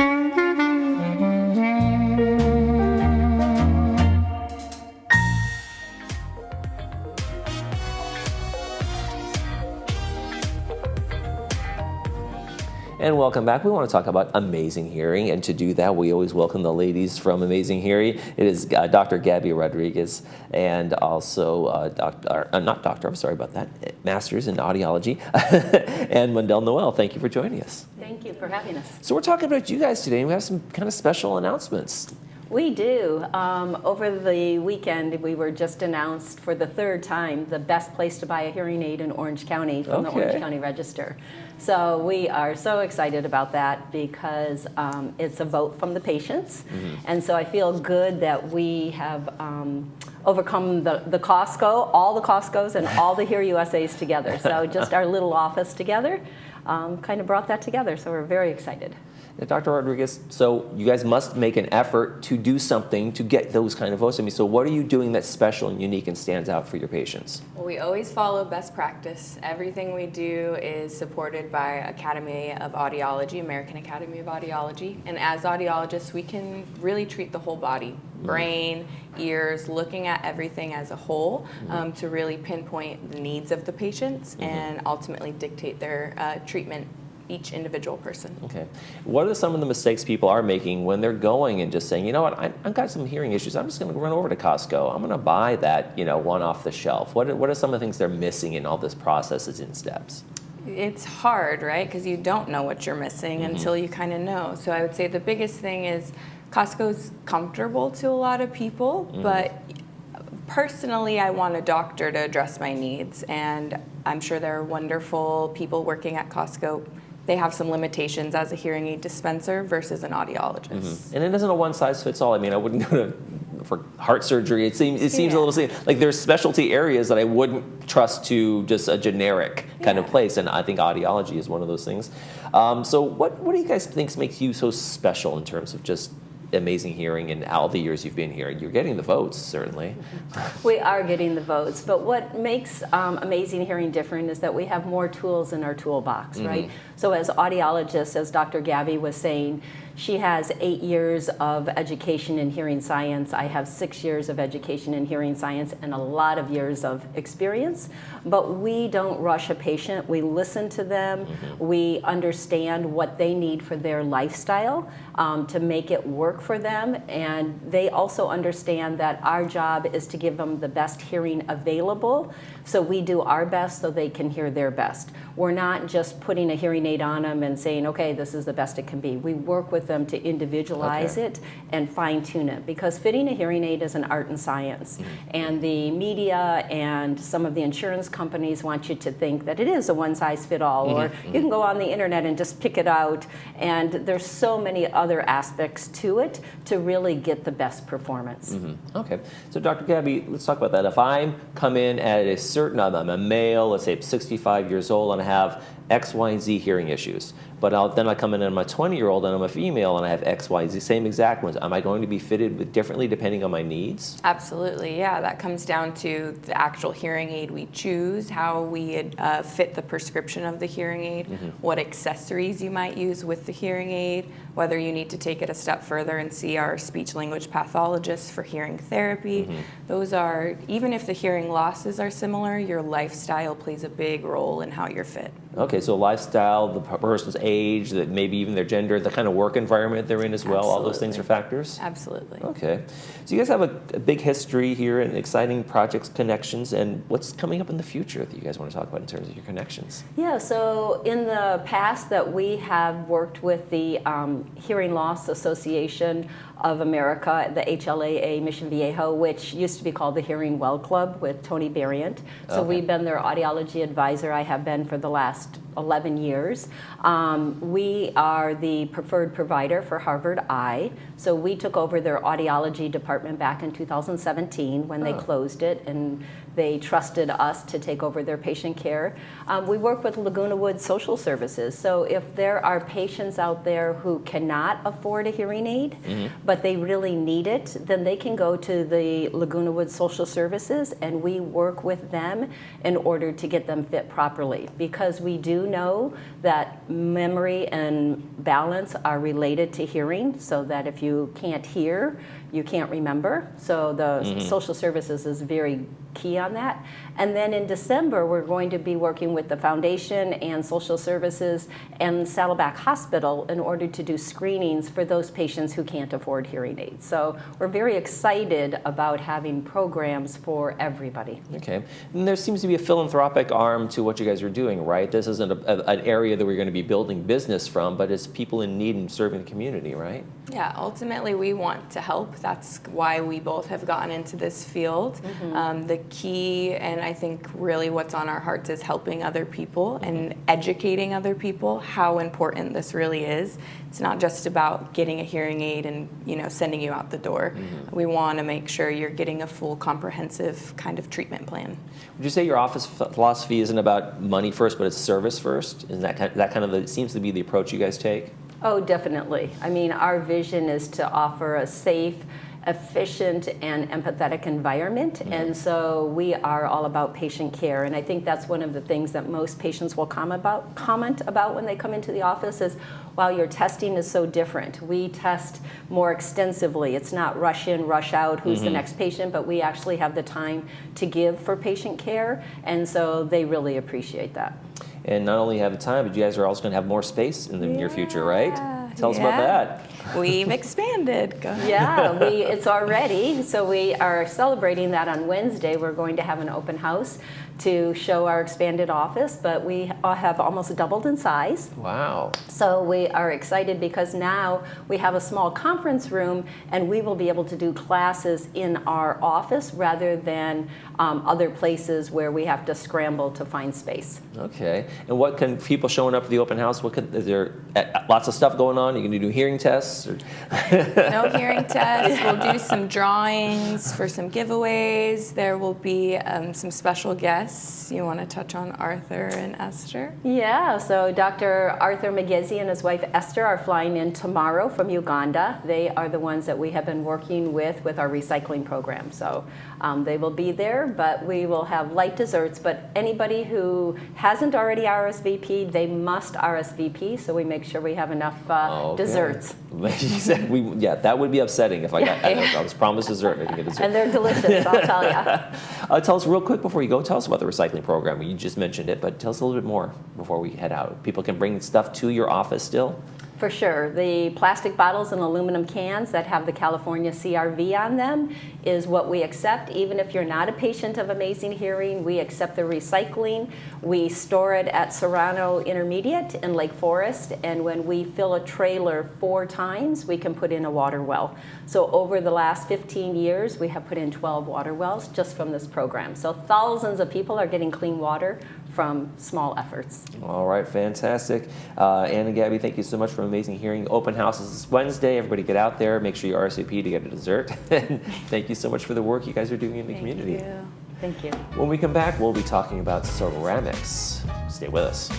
And welcome back. We want to talk about Amazing Hearing, and to do that, we always welcome the ladies from Amazing Hearing. It is Dr. Gabby Rodriguez and also Masters in Audiology, and Mundell Noel. Thank you for joining us. Thank you for having us. So we're talking about you guys today, and we have some kind of special announcements. We do. Over the weekend, we were just announced for the third time the best place to buy a hearing aid in Orange County from the Orange County Register. So we are so excited about that because it's a vote from the patients. Mm-hmm. And so I feel good that we have overcome the Costco, all the Costcos and all the Hear USAs together. So just our little office together kind of brought that together. So we're very excited. Dr. Rodriguez, so you guys must make an effort to do something to get those kind of votes. I mean, so what are you doing that's special and unique and stands out for your patients? Well, we always follow best practice. Everything we do is supported by Academy of Audiology, American Academy of Audiology. And as audiologists, we can really treat the whole body, brain, ears, looking at everything as a whole to really pinpoint the needs of the patients and ultimately dictate their treatment, each individual person. Okay. What are some of the mistakes people are making when they're going and just saying, you know what, I've got some hearing issues, I'm just going to run over to Costco, I'm going to buy that, one off the shelf. What are some of the things they're missing in all this processes and steps? It's hard, right? Because you don't know what you're missing until you kind of know. So I would say the biggest thing is Costco's comfortable to a lot of people, but personally, I want a doctor to address my needs, and I'm sure there are wonderful people working at Costco. They have some limitations as a hearing aid dispenser versus an audiologist. And it isn't a one-size-fits-all. I mean, I wouldn't go for heart surgery. It seems a little like there's specialty areas that I wouldn't trust to just a generic kind of place, and I think audiology is one of those things. So what do you guys think makes you so special in terms of just Amazing Hearing and all the years you've been here? You're getting the votes, certainly. We are getting the votes, but what makes Amazing Hearing different is that we have more tools in our toolbox, right? So as audiologists, as Dr. Gabby was saying, she has 8 years of education in hearing science. I have 6 years of education in hearing science and a lot of years of experience. But we don't rush a patient. We listen to them. We understand what they need for their lifestyle to make it work for them. And they also understand that our job is to give them the best hearing available. So we do our best so they can hear their best. We're not just putting a hearing aid on them and saying, okay, this is the best it can be. We work with them to individualize it and fine tune it, because fitting a hearing aid is an art and science. And the media and some of the insurance companies want you to think that it is a one size fit all, or you can go on the internet and just pick it out. And there's so many other aspects to it to really get the best performance. Okay, so Dr. Gabby, let's talk about that. If I come in at a certain, I'm a male, let's say 65 years old, and I have X, Y, and Z hearing issues, but then I come in and I'm a 20-year-old and I'm a female and I have X, Y, Z, same exact ones. Am I going to be fitted with differently depending on my needs? Absolutely, yeah. That comes down to the actual hearing aid we choose, how we fit the prescription of the hearing aid, what accessories you might use with the hearing aid, whether you need to take it a step further and see our speech-language pathologist for hearing therapy. Those are, even if the hearing losses are similar, your lifestyle plays a big role in how you're fit. Okay, so lifestyle, the person's age, that maybe even their gender, the kind of work environment they're in as well, all those things are factors? Absolutely. Okay. So you guys have a big history here and exciting projects, connections, and what's coming up in the future that you guys want to talk about in terms of your connections? Yeah, so in the past that we have worked with the Hearing Loss Association of America, the HLAA Mission Viejo, which used to be called the Hearing Well Club with Tony Barriant. So we've been their audiology advisor. I have been for the last 11 years. We are the preferred provider for Harvard Eye. So we took over their audiology department back in 2017 when they closed it, and they trusted us to take over their patient care. We work with Laguna Woods Social Services. So if there are patients out there who cannot afford a hearing aid, but they really need it, then they can go to the Laguna Woods Social Services, and we work with them in order to get them fit properly. Because we do know that memory and balance are related to hearing, so that if you can't hear, you can't remember. So the social services is very key on that. And then in December, we're going to be working with the foundation and social services and Saddleback Hospital in order to do screenings for those patients who can't afford hearing aids. So we're very excited about having programs for everybody. Okay. And there seems to be a philanthropic arm to what you guys are doing, right? This isn't an area that we're going to be building business from, but it's people in need and serving the community, right? Yeah, ultimately we want to help. That's why we both have gotten into this field. The key, and I think really what's on our hearts, is helping other people and educating other people how important this really is. It's not just about getting a hearing aid and sending you out the door. We want to make sure you're getting a full comprehensive kind of treatment plan. Would you say your office philosophy isn't about money first, but it's service first? Is that kind of seems to be the approach you guys take? Oh, definitely. I mean, our vision is to offer a safe, efficient, and empathetic environment. And so we are all about patient care. And I think that's one of the things that most patients will comment about when they come into the office is, while your testing is so different, we test more extensively. It's not rush in, rush out, who's the next patient, but we actually have the time to give for patient care. And so they really appreciate that. And not only have the time, but you guys are also going to have more space in the near future, right? Tell us about that. We've expanded. Go ahead. Yeah, it's already. So we are celebrating that on Wednesday. We're going to have an open house to show our expanded office, but we have almost doubled in size. Wow. So we are excited because now we have a small conference room and we will be able to do classes in our office rather than other places where we have to scramble to find space. Okay. And what can people showing up for the open house, is there lots of stuff going on? You can do hearing tests? Or No hearing tests. We'll do some drawings for some giveaways. There will be some special guests. You want to touch on Arthur and Esther? Yeah, so Dr. Arthur Magezi and his wife Esther are flying in tomorrow from Uganda. They are the ones that we have been working with our recycling program. So they will be there, but we will have light desserts. But anybody who hasn't already RSVP'd, they must RSVP, so we make sure we have enough desserts. That would be upsetting if I was promised dessert and I didn't get dessert. And they're delicious, I'll tell you. Tell us real quick before you go, tell us about the recycling program. You just mentioned it, but tell us a little bit more before we head out. People can bring stuff to your office still? For sure. The plastic bottles and aluminum cans that have the California CRV on them is what we accept. Even if you're not a patient of Amazing Hearing, we accept the recycling. We store it at Serrano Intermediate in Lake Forest, and when we fill a trailer 4 times, we can put in a water well. So over the last 15 years, we have put in 12 water wells just from this program. So thousands of people are getting clean water from small efforts. All right, fantastic. Ann and Gabby, thank you so much for Amazing Hearing. Open house is Wednesday. Everybody get out there. Make sure you RSVP to get a dessert. And thank you so much for the work you guys are doing in the community. Thank you. When we come back, we'll be talking about ceramics. Stay with us.